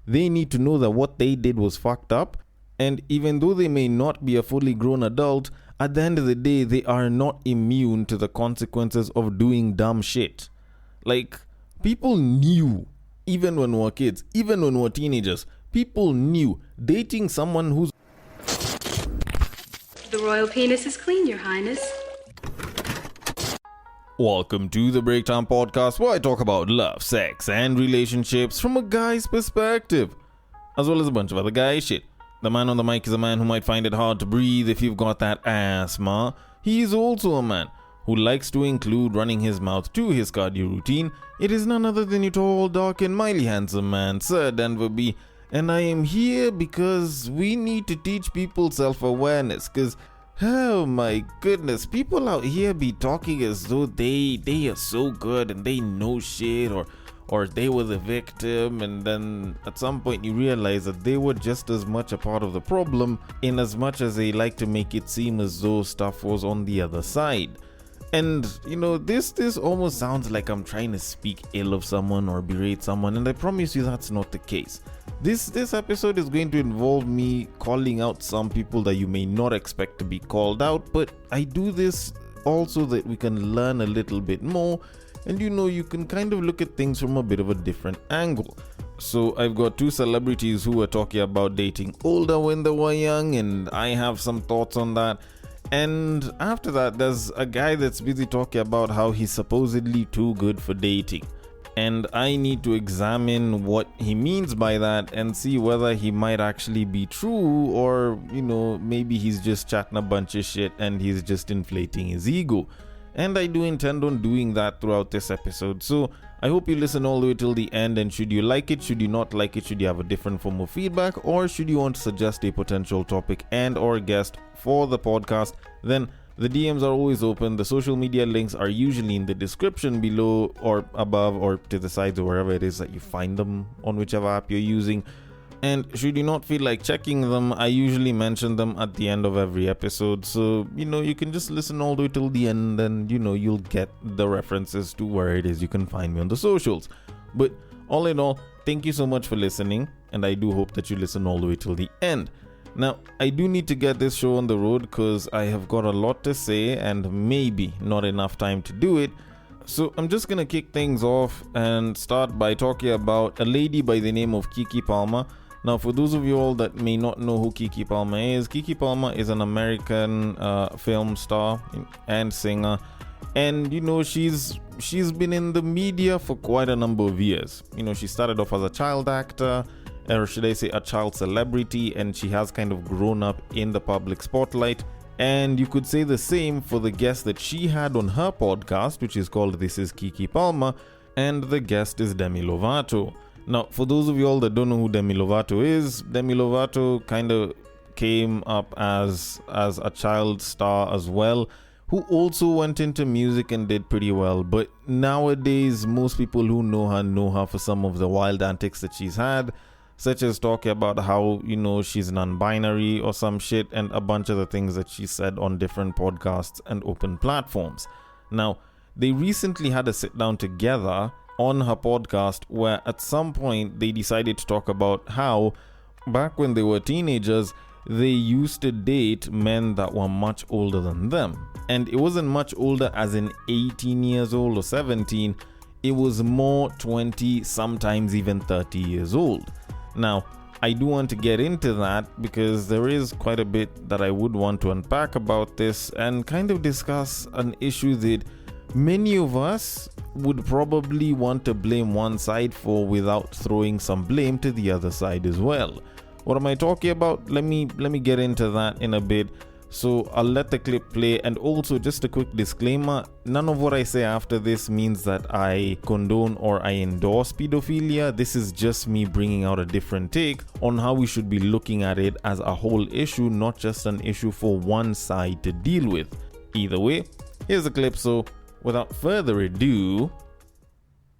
they need to know that what they did was fucked up. And even though they may not be a fully grown adult, at the end of the day, they are not immune to the consequences of doing dumb shit. Like, people knew, even when we were kids, even when we were teenagers, people knew dating someone who's... The royal penis is clean, Your Highness. Welcome to the Breakdown Podcast, where I talk about love, sex, and relationships from a guy's perspective, as well as a bunch of other guy shit. The man on the mic is a man who might find it hard to breathe if you've got that asthma. He is also a man who likes to include running his mouth to his cardio routine. It is none other than your tall, dark, and mildly handsome man, Sir Denver B. And I am here because we need to teach people self-awareness, because, oh my goodness, people out here be talking as though they are so good and they know shit, or they were the victim, and then at some point you realize that they were just as much a part of the problem in as much as they like to make it seem as though stuff was on the other side. And you know, this almost sounds like I'm trying to speak ill of someone or berate someone, and I promise you that's not the case. This episode is going to involve me calling out some people that you may not expect to be called out, but I do this also that we can learn a little bit more, and you know, you can kind of look at things from a bit of a different angle. So I've got two celebrities who are talking about dating older when they were young, and I have some thoughts on that. And after that, there's a guy that's busy talking about how he's supposedly too good for dating. And I need to examine what he means by that and see whether he might actually be true, or, you know, maybe he's just chatting a bunch of shit and he's just inflating his ego. And I do intend on doing that throughout this episode. So I hope you listen all the way till the end, and should you like it, should you not like it, should you have a different form of feedback, or should you want to suggest a potential topic and or guest for the podcast, then the DMs are always open. The social media links are usually in the description below or above or to the sides or wherever it is that you find them on whichever app you're using. And should you not feel like checking them, I usually mention them at the end of every episode. So, you know, you can just listen all the way till the end, and, you know, you'll get the references to where it is you can find me on the socials. But all in all, thank you so much for listening, and I do hope that you listen all the way till the end. Now, I do need to get this show on the road because I have got a lot to say and maybe not enough time to do it. So I'm just going to kick things off and start by talking about a lady by the name of Keke Palmer. Now, for those of you all that may not know who Keke Palmer is an American film star and singer. And, you know, she's been in the media for quite a number of years. You know, she started off as a child actor, or should I say a child celebrity, and she has kind of grown up in the public spotlight. And you could say the same for the guest that she had on her podcast, which is called This Is Keke Palmer, and the guest is Demi Lovato. Now, for those of you all that don't know who Demi Lovato is, Demi Lovato kind of came up as a child star as well, who also went into music and did pretty well. But nowadays, most people who know her for some of the wild antics that she's had, such as talking about how, you know, she's non-binary or some shit, and a bunch of the things that she said on different podcasts and open platforms. Now, they recently had a sit down together on her podcast where at some point they decided to talk about how back when they were teenagers, they used to date men that were much older than them. And it wasn't much older as in 18 years old or 17. It was more 20, sometimes even 30 years old. Now, I do want to get into that because there is quite a bit that I would want to unpack about this and kind of discuss an issue that many of us would probably want to blame one side for without throwing some blame to the other side as well. What am I talking about? Let me get into that in a bit. So I'll let the clip play, and also just a quick disclaimer, none of what I say after this means that I condone or I endorse pedophilia. This is just me bringing out a different take on how we should be looking at it as a whole issue, not just an issue for one side to deal with. Either way, here's the clip, so without further ado...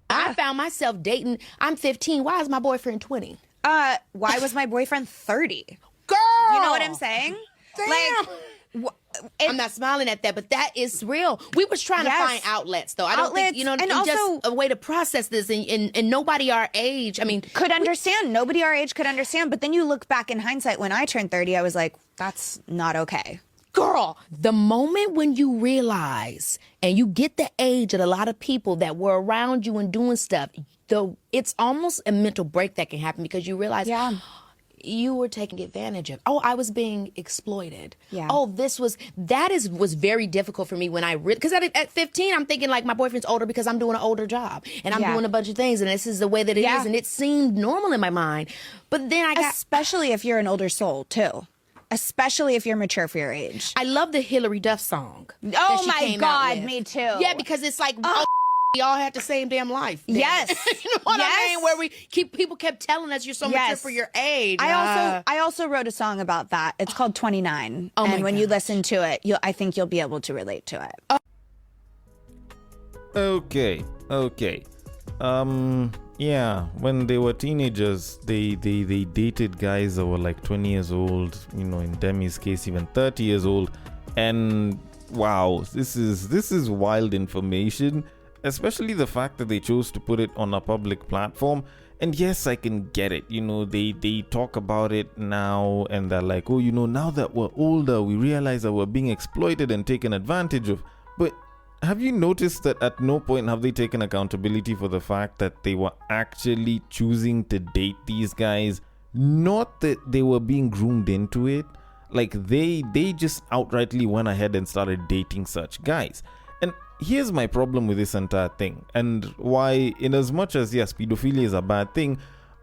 I found myself dating, I'm 15, why is my boyfriend 20? Why was my boyfriend 30? Girl! You know what I'm saying? Damn. Like, I'm not smiling at that, but that is real. We was trying to find outlets, though. I don't think, and also just a way to process this, and nobody our age, could understand. Nobody our age could understand. But then you look back in hindsight, when I turned 30, I was like, that's not okay. Girl, the moment when you realize and you get the age of a lot of people that were around you and doing stuff, it's almost a mental break that can happen because you realize, you were taken advantage of. Oh, I was being exploited. Yeah. Oh, was very difficult for me when because at 15, I'm thinking like my boyfriend's older because I'm doing an older job and I'm doing a bunch of things and this is the way that it is, and it seemed normal in my mind. But then especially if you're an older soul too. Especially if you're mature for your age. I love the Hillary Duff song. Oh my God, me too. Yeah, because it's like, we all had the same damn life. Then. Yes. You know what I mean? Where people kept telling us you're so mature for your age. I also wrote a song about that. It's called 29. And when you listen to it, I think you'll be able to relate to it. Okay. Yeah, when they were teenagers, they dated guys that were like 20 years old, in Demi's case, even 30 years old. And wow, this is wild information, especially the fact that they chose to put it on a public platform. And yes, I can get it. They talk about it now and they're like, oh, now that we're older, we realize that we're being exploited and taken advantage of. But have you noticed that at no point have they taken accountability for the fact that they were actually choosing to date these guys? Not that they were being groomed into it. Like they just outrightly went ahead and started dating such guys. And here's my problem with this entire thing, and why, in as much as yes, pedophilia is a bad thing,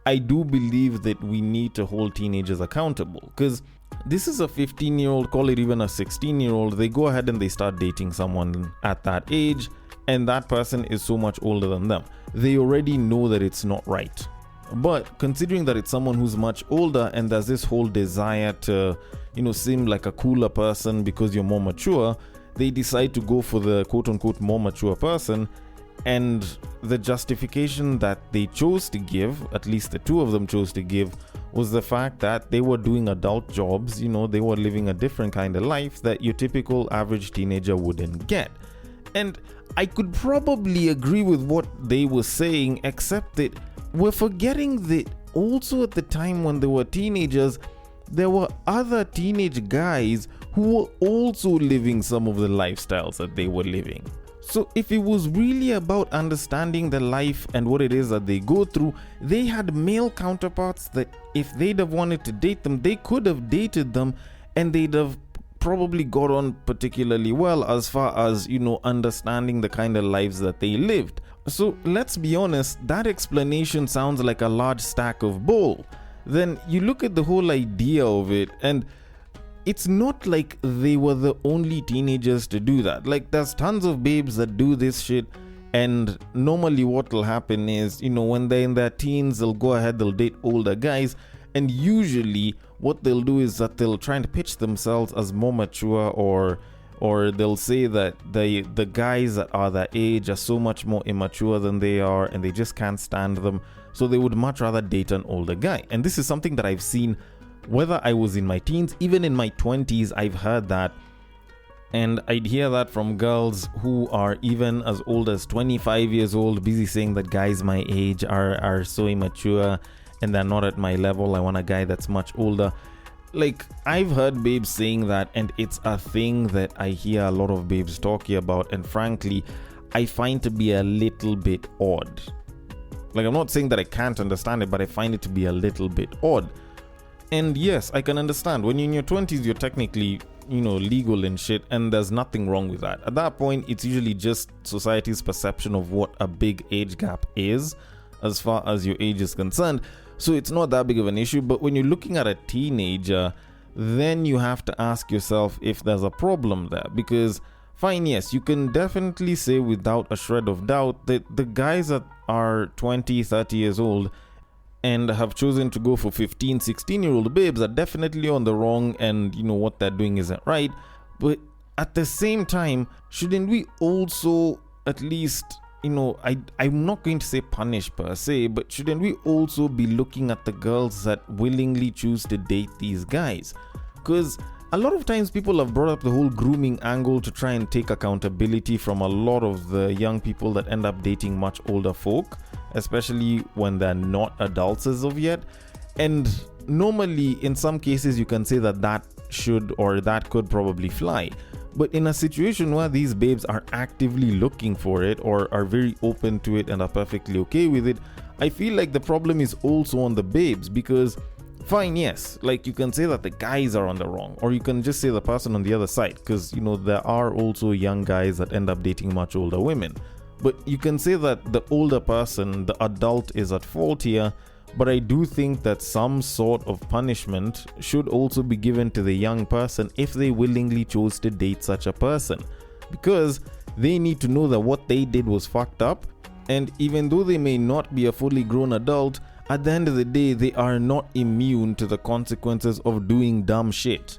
I do believe that we need to hold teenagers accountable. Because this is a 15-year-old, call it even a 16-year-old, they go ahead and they start dating someone at that age, and that person is so much older than them. They already know that it's not right. But considering that it's someone who's much older and there's this whole desire to, seem like a cooler person because you're more mature, they decide to go for the quote-unquote more mature person. And the justification that they chose to give, at least the two of them chose to give, was the fact that they were doing adult jobs. They were living a different kind of life that your typical average teenager wouldn't get. And I could probably agree with what they were saying, except that we're forgetting that also at the time when they were teenagers, there were other teenage guys who were also living some of the lifestyles that they were living. So if it was really about understanding the life and what it is that they go through, they had male counterparts that if they'd have wanted to date them, they could have dated them and they'd have probably got on particularly well as far as, understanding the kind of lives that they lived. So let's be honest, that explanation sounds like a large stack of bull. Then you look at the whole idea of it, and it's not like they were the only teenagers to do that. Like, there's tons of babes that do this shit, and normally what will happen is, when they're in their teens, they'll go ahead, they'll date older guys, and usually what they'll do is that they'll try and pitch themselves as more mature, or they'll say that the guys that are that age are so much more immature than they are, and they just can't stand them, so they would much rather date an older guy. And this is something that I've seen whether I was in my teens, even in my 20s, I've heard that. And I'd hear that from girls who are even as old as 25 years old, busy saying that guys my age are so immature and they're not at my level. I want a guy that's much older. Like, I've heard babes saying that, and it's a thing that I hear a lot of babes talking about, and frankly, I find to be a little bit odd. Like, I'm not saying that I can't understand it, but I find it to be a little bit odd. And yes, I can understand. When you're in your 20s, you're technically, legal and shit, and there's nothing wrong with that. At that point, it's usually just society's perception of what a big age gap is, as far as your age is concerned. So it's not that big of an issue. But when you're looking at a teenager, then you have to ask yourself if there's a problem there. Because, fine, yes, you can definitely say without a shred of doubt that the guys that are 20, 30 years old and have chosen to go for 15, 16-year-old babes are definitely on the wrong, and what they're doing isn't right. But at the same time, shouldn't we also at least, I'm not going to say punish per se, but shouldn't we also be looking at the girls that willingly choose to date these guys? Because a lot of times people have brought up the whole grooming angle to try and take accountability from a lot of the young people that end up dating much older folk, especially when they're not adults as of yet. And normally, in some cases, you can say that should or that could probably fly. But in a situation where these babes are actively looking for it or are very open to it and are perfectly okay with it, I feel like the problem is also on the babes, because fine, yes, like you can say that the guys are on the wrong, or you can just say the person on the other side, because there are also young guys that end up dating much older women. But you can say that the older person, the adult, is at fault here. But I do think that some sort of punishment should also be given to the young person if they willingly chose to date such a person, because they need to know that what they did was fucked up. And even though they may not be a fully grown adult, at the end of the day, they are not immune to the consequences of doing dumb shit.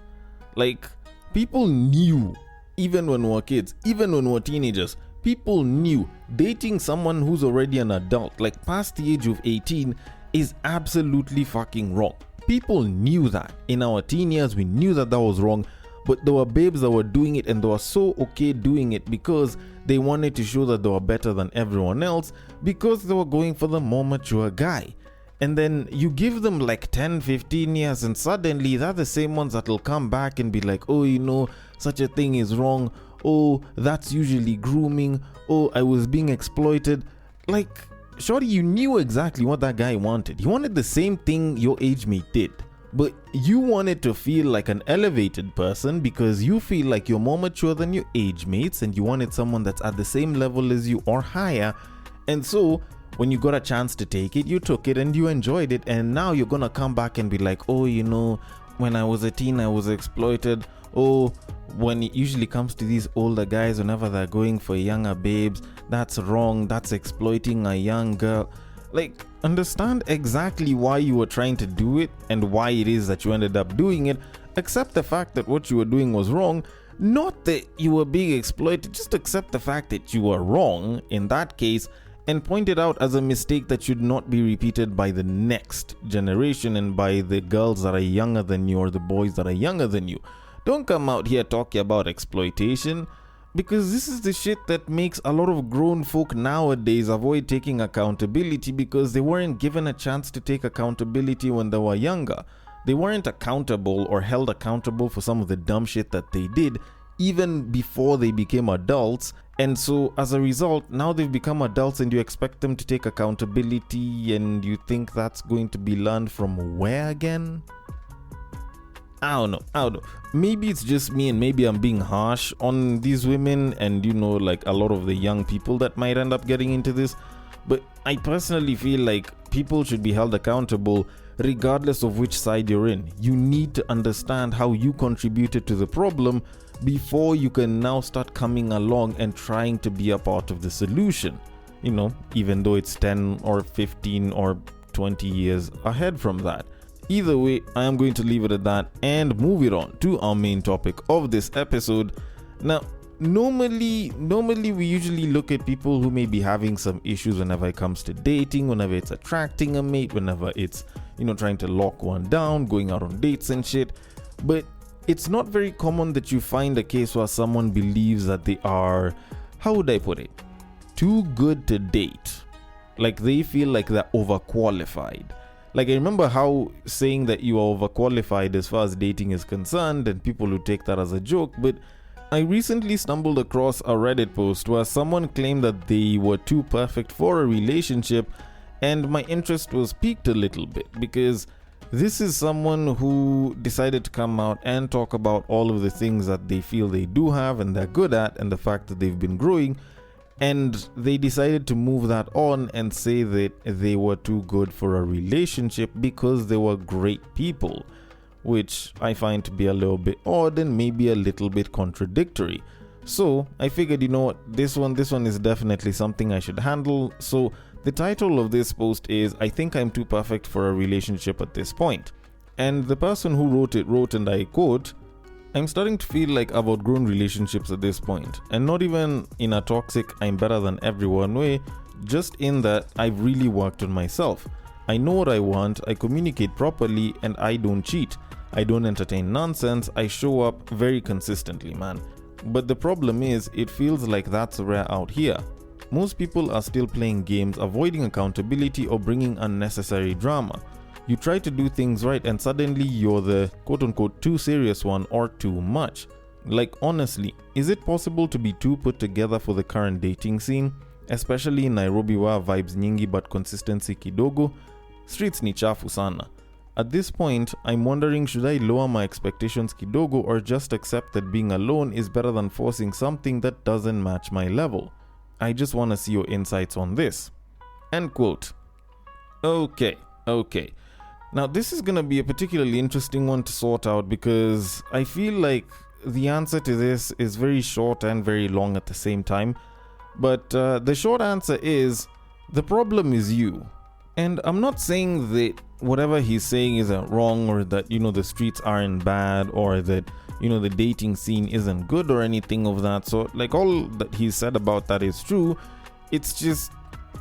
Like, people knew, even when we were kids, even when we were teenagers, people knew dating someone who's already an adult, like past the age of 18, is absolutely fucking wrong. People knew that. In our teen years, we knew that was wrong, but there were babes that were doing it, and they were so okay doing it because they wanted to show that they were better than everyone else, because they were going for the more mature guy. And then you give them like 10, 15 years, and suddenly they're the same ones that will come back and be like, oh, such a thing is wrong. Oh, that's usually grooming. Oh, I was being exploited. Like, shorty, you knew exactly what that guy wanted. He wanted the same thing your age mate did. But you wanted to feel like an elevated person because you feel like you're more mature than your age mates, and you wanted someone that's at the same level as you or higher. And so when you got a chance to take it, you took it and you enjoyed it. And now you're gonna come back and be like, oh, when I was a teen, I was exploited. Oh, when it usually comes to these older guys, whenever they're going for younger babes, that's wrong. That's exploiting a young girl. Like, understand exactly why you were trying to do it and why it is that you ended up doing it. Accept the fact that what you were doing was wrong. Not that you were being exploited. Just accept the fact that you were wrong in that case, and point it out as a mistake that should not be repeated by the next generation and by the girls that are younger than you or the boys that are younger than you. Don't come out here talking about exploitation, because this is the shit that makes a lot of grown folk nowadays avoid taking accountability, because they weren't given a chance to take accountability when they were younger. They weren't accountable or held accountable for some of the dumb shit that they did even before they became adults. And so as a result, now they've become adults and you expect them to take accountability, and you think that's going to be learned from where again? I don't know. Maybe it's just me, and maybe I'm being harsh on these women and, like a lot of the young people that might end up getting into this. But I personally feel like people should be held accountable regardless of which side you're in. You need to understand how you contributed to the problem before you can now start coming along and trying to be a part of the solution. Even though it's 10 or 15 or 20 years ahead from that. Either way, I am going to leave it at that and move it on to our main topic of this episode. Now, normally we usually look at people who may be having some issues whenever it comes to dating, whenever it's attracting a mate, whenever it's, trying to lock one down, going out on dates and shit. But it's not very common that you find a case where someone believes that they are, how would I put it, too good to date. Like they feel like they're overqualified. Like, I remember how saying that you are overqualified as far as dating is concerned, and people who take that as a joke, but I recently stumbled across a Reddit post where someone claimed that they were too perfect for a relationship, and my interest was piqued a little bit, because this is someone who decided to come out and talk about all of the things that they feel they do have and they're good at, and the fact that they've been growing. And they decided to move that on and say that they were too good for a relationship because they were great people, which I find to be a little bit odd and maybe a little bit contradictory. So I figured, this one is definitely something I should handle. So the title of this post is, I think I'm too perfect for a relationship at this point. And the person who wrote, and I quote, I'm starting to feel like I've outgrown relationships at this point, and not even in a toxic I'm better than everyone way, just in that I've really worked on myself. I know what I want, I communicate properly, and I don't cheat. I don't entertain nonsense. I show up very consistently, man. But the problem is, it feels like that's rare out here. Most people are still playing games, avoiding accountability or bringing unnecessary drama. You try to do things right and suddenly you're the quote-unquote too serious one or too much. Like, honestly, is it possible to be too put together for the current dating scene? Especially in Nairobi where vibes nyingi but consistency kidogo? Streets ni chafu sana. At this point, I'm wondering, should I lower my expectations kidogo or just accept that being alone is better than forcing something that doesn't match my level? I just want to see your insights on this. End quote. Okay. Now this is going to be a particularly interesting one to sort out because I feel like the answer to this is very short and very long at the same time. But the short answer is, the problem is you. And I'm not saying that whatever he's saying isn't wrong or that, the streets aren't bad or that, the dating scene isn't good or anything of that sort. Like, all that he said about that is true. It's just,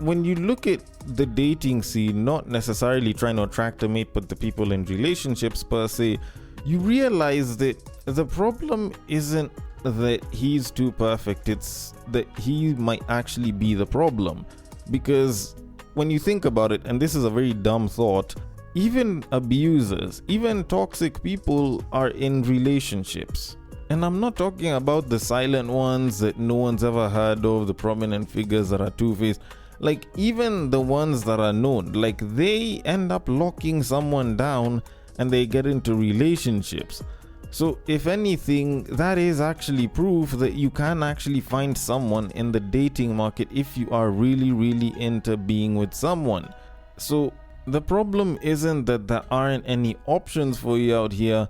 when you look at the dating scene, not necessarily trying to attract a mate, but the people in relationships per se, you realize that the problem isn't that he's too perfect, it's that he might actually be the problem. Because when you think about it, and this is a very dumb thought, even abusers, even toxic people are in relationships. And I'm not talking about the silent ones that no one's ever heard of, the prominent figures that are two-faced. Like, even the ones that are known, like, they end up locking someone down and they get into relationships. So if anything, that is actually proof that you can actually find someone in the dating market if you are really, really into being with someone. So the problem isn't that there aren't any options for you out here.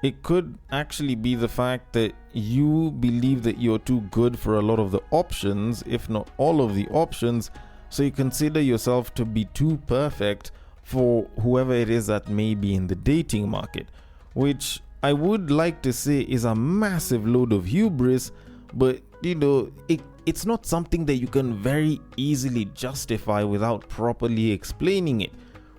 It could actually be the fact that you believe that you're too good for a lot of the options, if not all of the options. So you consider yourself to be too perfect for whoever it is that may be in the dating market, which I would like to say is a massive load of hubris, but it's not something that you can very easily justify without properly explaining it,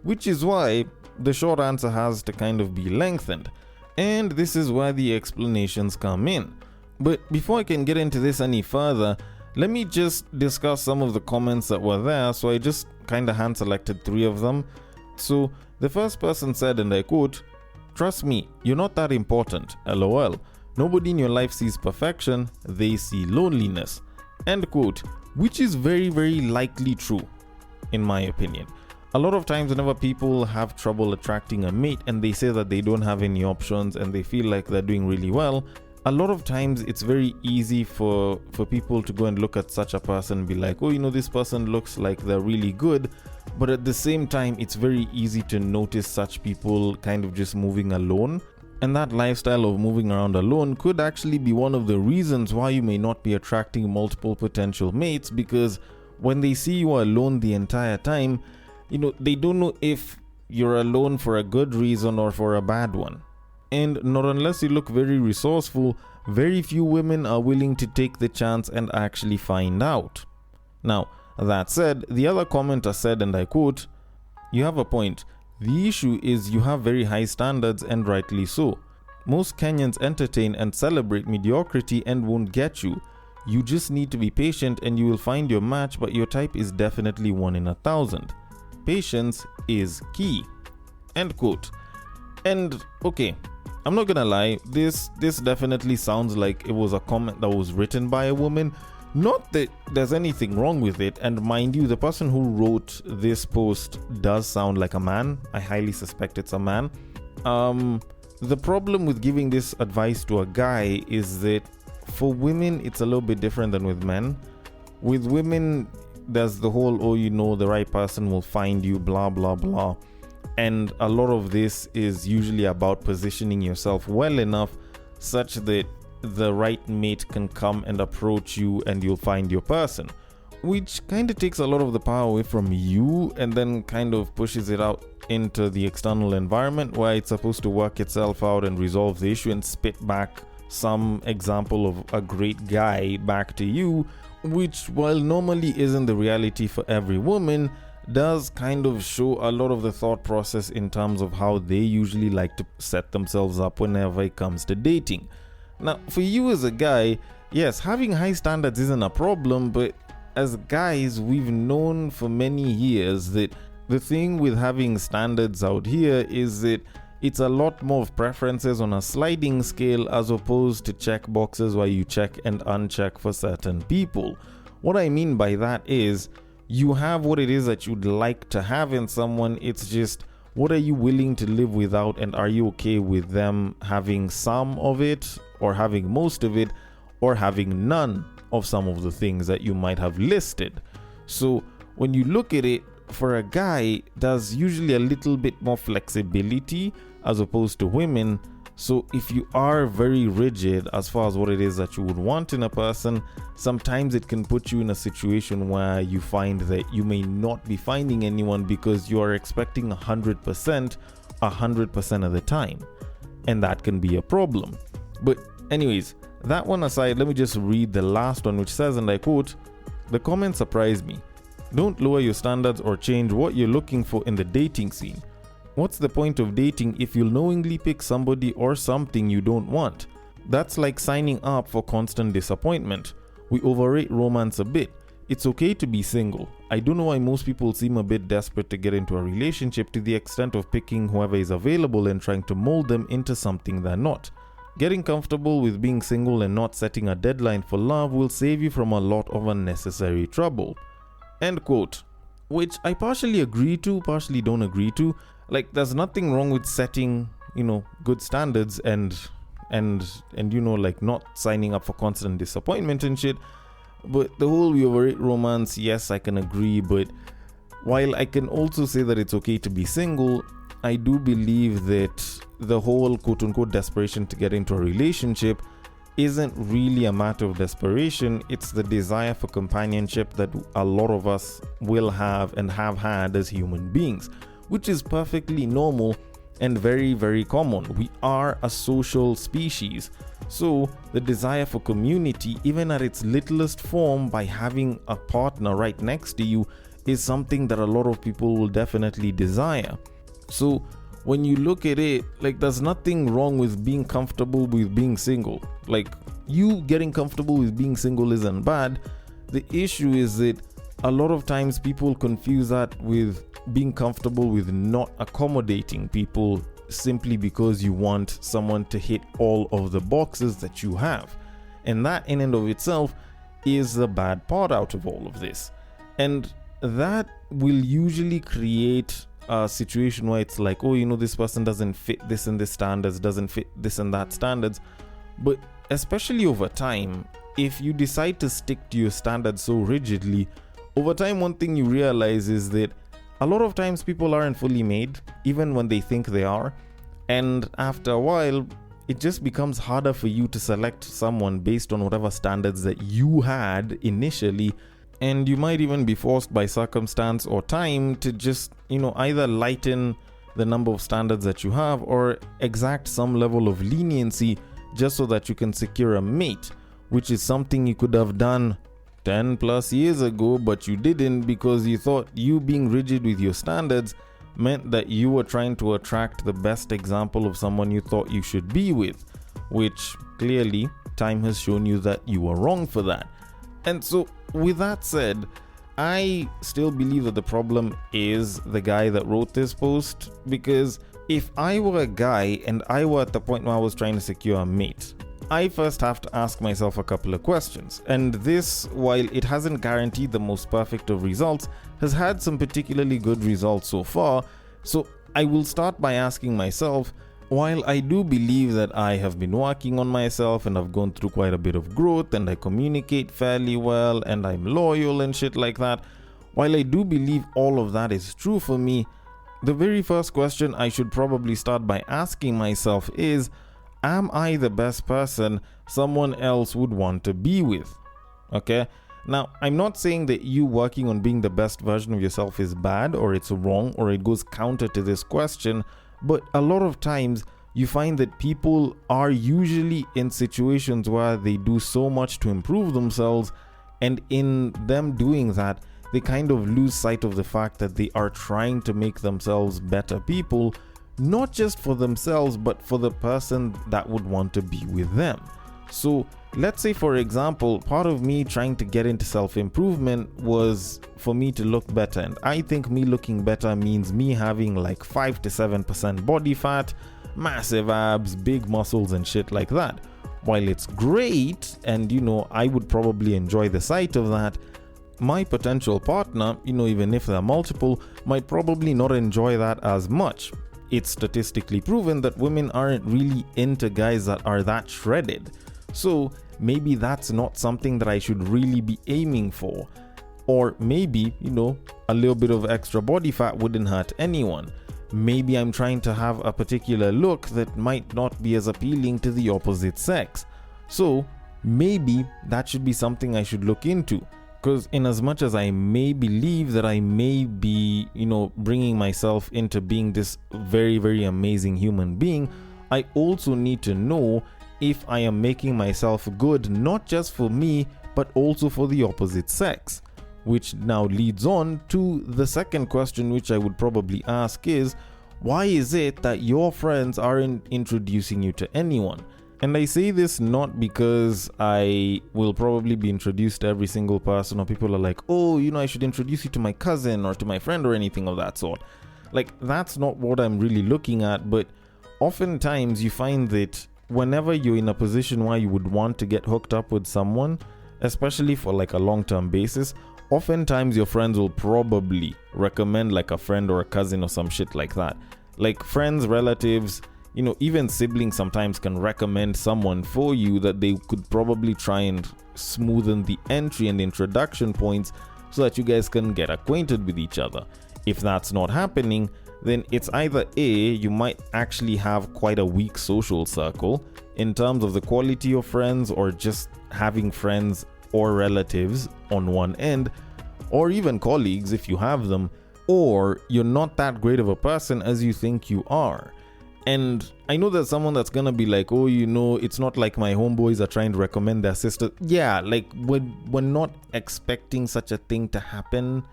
which is why the short answer has to kind of be lengthened. And this is where the explanations come in. But before I can get into this any further, let me just discuss some of the comments that were there. So I just kind of hand selected 3 of them. So the first person said, and I quote, "Trust me, you're not that important, LOL. Nobody in your life sees perfection, they see loneliness." End quote. Which is very, very likely true, in my opinion. A lot of times whenever people have trouble attracting a mate and they say that they don't have any options and they feel like they're doing really well, a lot of times it's very easy for people to go and look at such a person and be like, oh, this person looks like they're really good. But at the same time, it's very easy to notice such people kind of just moving alone. And that lifestyle of moving around alone could actually be one of the reasons why you may not be attracting multiple potential mates, because when they see you alone the entire time, they don't know if you're alone for a good reason or for a bad one. And not unless you look very resourceful, very few women are willing to take the chance and actually find out. Now, that said, the other commenter said, and I quote, "You have a point. The issue is you have very high standards, and rightly so. Most Kenyans entertain and celebrate mediocrity and won't get you. You just need to be patient and you will find your match, but your type is definitely 1 in 1,000. Patience is key." End quote. And okay, I'm not gonna lie, this definitely sounds like it was a comment that was written by a woman. Not that there's anything wrong with it, and mind you, the person who wrote this post does sound like a man. I highly suspect it's a man. The problem with giving this advice to a guy is that for women it's a little bit different than with men. With women, there's the whole, the right person will find you, blah blah blah. And a lot of this is usually about positioning yourself well enough such that the right mate can come and approach you and you'll find your person, which kind of takes a lot of the power away from you and then kind of pushes it out into the external environment where it's supposed to work itself out and resolve the issue and spit back some example of a great guy back to you, which, while normally isn't the reality for every woman, does kind of show a lot of the thought process in terms of how they usually like to set themselves up whenever it comes to dating. Now, for you as a guy, yes, having high standards isn't a problem, but as guys, we've known for many years that the thing with having standards out here is that it's a lot more of preferences on a sliding scale as opposed to check boxes where you check and uncheck for certain people. What I mean by that is you have what it is that you'd like to have in someone. It's just, what are you willing to live without, and are you okay with them having some of it, or having most of it, or having none of some of the things that you might have listed? So when you look at it, for a guy, there's usually a little bit more flexibility as opposed to women. So if you are very rigid as far as what it is that you would want in a person, sometimes it can put you in a situation where you find that you may not be finding anyone because you are expecting 100% of the time, and that can be a problem. But anyways, that one aside, let me just read the last one, which says, and I quote, "The comment surprised me. Don't lower your standards or change what you're looking for in the dating scene. What's the point of dating if you'll knowingly pick somebody or something you don't want? That's like signing up for constant disappointment. We overrate romance a bit. It's okay to be single. I don't know why most people seem a bit desperate to get into a relationship to the extent of picking whoever is available and trying to mold them into something they're not. Getting comfortable with being single and not setting a deadline for love will save you from a lot of unnecessary trouble." End quote. Which I partially agree to, partially don't agree to. Like, there's nothing wrong with setting, good standards and like not signing up for constant disappointment and shit. But the whole we overrate romance, yes, I can agree. But while I can also say that it's okay to be single, I do believe that the whole quote-unquote desperation to get into a relationship isn't really a matter of desperation. It's the desire for companionship that a lot of us will have and have had as human beings, which is perfectly normal and very, very common. We are a social species. So the desire for community, even at its littlest form, by having a partner right next to you, is something that a lot of people will definitely desire. So when you look at it, like, there's nothing wrong with being comfortable with being single. Like, you getting comfortable with being single isn't bad. The issue is that a lot of times people confuse that with being comfortable with not accommodating people simply because you want someone to hit all of the boxes that you have. And that in and of itself is the bad part out of all of this. And that will usually create a situation where it's like, this person doesn't fit this and this standards, doesn't fit this and that standards. But especially over time, if you decide to stick to your standards so rigidly, over time, one thing you realize is that a lot of times people aren't fully made, even when they think they are. And after a while, it just becomes harder for you to select someone based on whatever standards that you had initially. And you might even be forced by circumstance or time to just, either lighten the number of standards that you have or exact some level of leniency just so that you can secure a mate, which is something you could have done 10 plus years ago, but you didn't because you thought you being rigid with your standards meant that you were trying to attract the best example of someone you thought you should be with, which clearly time has shown you that you were wrong for that. And so, with that said, I still believe that the problem is the guy that wrote this post, because if I were a guy and I were at the point where I was trying to secure a mate, I first have to ask myself a couple of questions. And this, while it hasn't guaranteed the most perfect of results, has had some particularly good results so far. So I will start by asking myself, while I do believe that I have been working on myself and I've gone through quite a bit of growth and I communicate fairly well and I'm loyal and shit like that, while I do believe all of that is true for me, the very first question I should probably start by asking myself is, am I the best person someone else would want to be with? Okay? Now, I'm not saying that you working on being the best version of yourself is bad or it's wrong or it goes counter to this question, but a lot of times you find that people are usually in situations where they do so much to improve themselves, and in them doing that, they kind of lose sight of the fact that they are trying to make themselves better people, not just for themselves, but for the person that would want to be with them. So let's say, for example, part of me trying to get into self-improvement was for me to look better. And I think me looking better means me having like 5 to 7% body fat, massive abs, big muscles and shit like that. While it's great, and I would probably enjoy the sight of that, my potential partner, even if they're multiple, might probably not enjoy that as much. It's statistically proven that women aren't really into guys that are that shredded. So maybe that's not something that I should really be aiming for. Or maybe, a little bit of extra body fat wouldn't hurt anyone. Maybe I'm trying to have a particular look that might not be as appealing to the opposite sex. So maybe that should be something I should look into. Because in as much as I may believe that I may be, bringing myself into being this very, very amazing human being, I also need to know if I am making myself good, not just for me, but also for the opposite sex. Which now leads on to the second question, which I would probably ask is, why is it that your friends aren't introducing you to anyone? And I say this not because I will probably be introduced to every single person, or people are like, oh, I should introduce you to my cousin or to my friend or anything of that sort. Like, that's not what I'm really looking at, but oftentimes you find that whenever you're in a position where you would want to get hooked up with someone, especially for like a long-term basis, oftentimes your friends will probably recommend like a friend or a cousin or some shit like that. Like friends, relatives, even siblings sometimes can recommend someone for you that they could probably try and smoothen the entry and introduction points so that you guys can get acquainted with each other. If that's not happening, then it's either A, you might actually have quite a weak social circle in terms of the quality of friends, or just having friends or relatives on one end, or even colleagues if you have them, or you're not that great of a person as you think you are. And I know there's someone that's gonna be like, oh, it's not like my homeboys are trying to recommend their sister. Yeah, like we're not expecting such a thing to happen.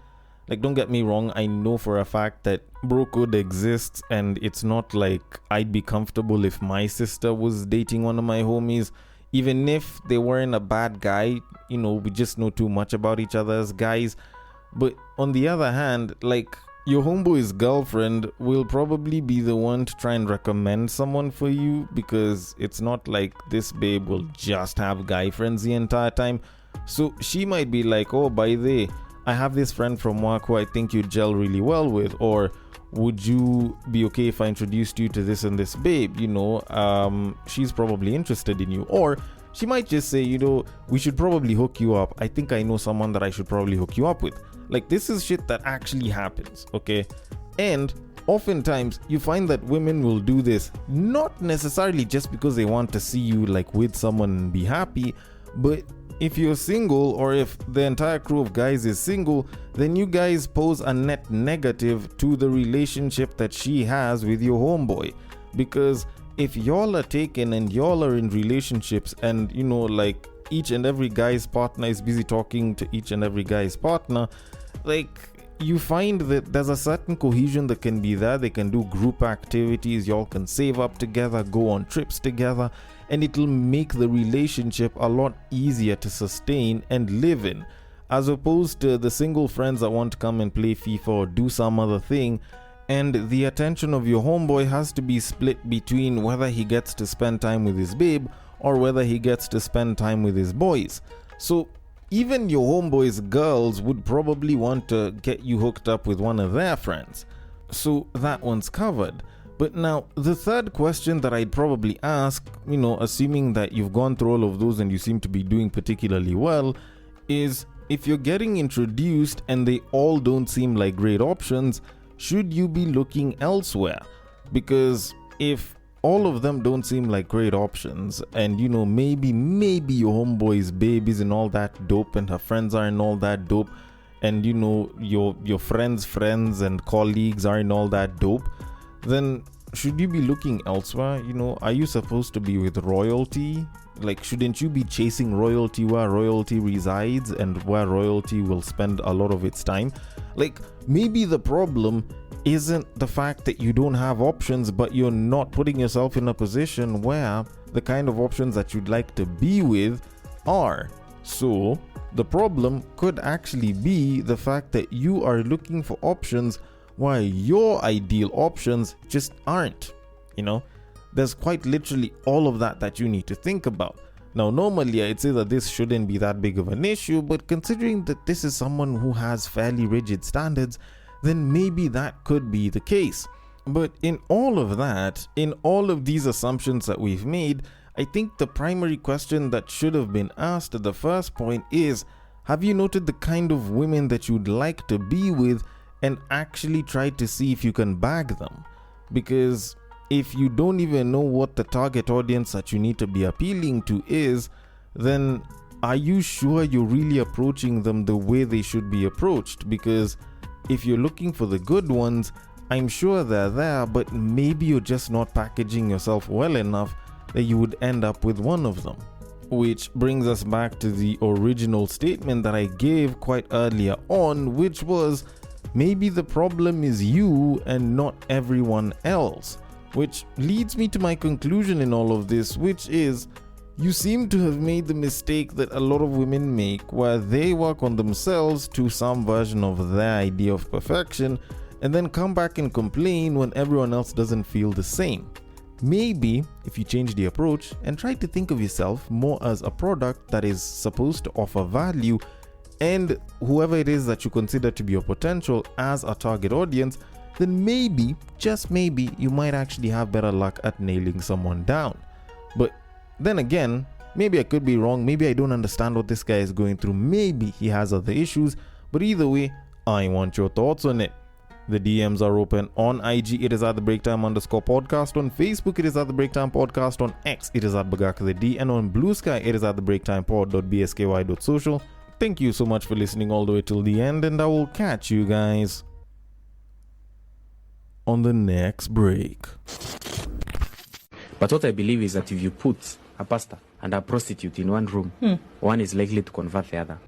Like, don't get me wrong, I know for a fact that bro code exists, and it's not like I'd be comfortable if my sister was dating one of my homies. Even if they weren't a bad guy, we just know too much about each other as guys. But on the other hand, like, your homeboy's girlfriend will probably be the one to try and recommend someone for you, because it's not like this babe will just have guy friends the entire time. So she might be like, oh, by the way, I have this friend from work who I think you gel really well with, or would you be okay if I introduced you to this and this babe? She's probably interested in you. Or she might just say, we should probably hook you up. I think I know someone that I should probably hook you up with. Like, this is shit that actually happens, okay? And oftentimes you find that women will do this not necessarily just because they want to see you like with someone and be happy, but if you're single, or if the entire crew of guys is single, then you guys pose a net negative to the relationship that she has with your homeboy. Because if y'all are taken and y'all are in relationships, and like each and every guy's partner is busy talking to each and every guy's partner, like, you find that there's a certain cohesion that can be there. They can do group activities, y'all can save up together, go on trips together, and it'll make the relationship a lot easier to sustain and live in, as opposed to the single friends that want to come and play FIFA or do some other thing, and the attention of your homeboy has to be split between whether he gets to spend time with his babe or whether he gets to spend time with his boys. So even your homeboy's girls would probably want to get you hooked up with one of their friends. So that one's covered. But now, the third question that I'd probably ask, assuming that you've gone through all of those and you seem to be doing particularly well, is if you're getting introduced and they all don't seem like great options, should you be looking elsewhere? Because if all of them don't seem like great options, and maybe your homeboy's babe isn't all that dope, and her friends aren't all that dope, and your friends and colleagues aren't all that dope, then should you be looking elsewhere? Are you supposed to be with royalty? Like, shouldn't you be chasing royalty where royalty resides and where royalty will spend a lot of its time? Like, maybe the problem isn't the fact that you don't have options, but you're not putting yourself in a position where the kind of options that you'd like to be with are. So the problem could actually be the fact that you are looking for options while your ideal options just aren't. There's quite literally all of that you need to think about. Now, normally I'd say that this shouldn't be that big of an issue, but considering that this is someone who has fairly rigid standards, then maybe that could be the case. But in all of that, in all of these assumptions that we've made, I think the primary question that should have been asked at the first point is, have you noted the kind of women that you'd like to be with and actually tried to see if you can bag them? Because if you don't even know what the target audience that you need to be appealing to is, then are you sure you're really approaching them the way they should be approached? Because if you're looking for the good ones, I'm sure they're there, but maybe you're just not packaging yourself well enough that you would end up with one of them. Which brings us back to the original statement that I gave quite earlier on, which was, maybe the problem is you and not everyone else. Which leads me to my conclusion in all of this, which is, you seem to have made the mistake that a lot of women make, where they work on themselves to some version of their idea of perfection and then come back and complain when everyone else doesn't feel the same. Maybe if you change the approach and try to think of yourself more as a product that is supposed to offer value, and whoever it is that you consider to be your potential as a target audience, then maybe, just maybe, you might actually have better luck at nailing someone down. But then again, maybe I could be wrong, maybe I don't understand what this guy is going through, maybe he has other issues, but either way, I want your thoughts on it. The DMs are open on IG, it is at the breaktime_podcast. On Facebook, it is at the breaktime podcast. On X, it is at bagakaded. And on Bluesky, it is at the breaktimepod.bsky.social. Thank you so much for listening all the way till the end, and I will catch you guys on the next break. But what I believe is that if you put a pastor and a prostitute in one room, one is likely to convert the other.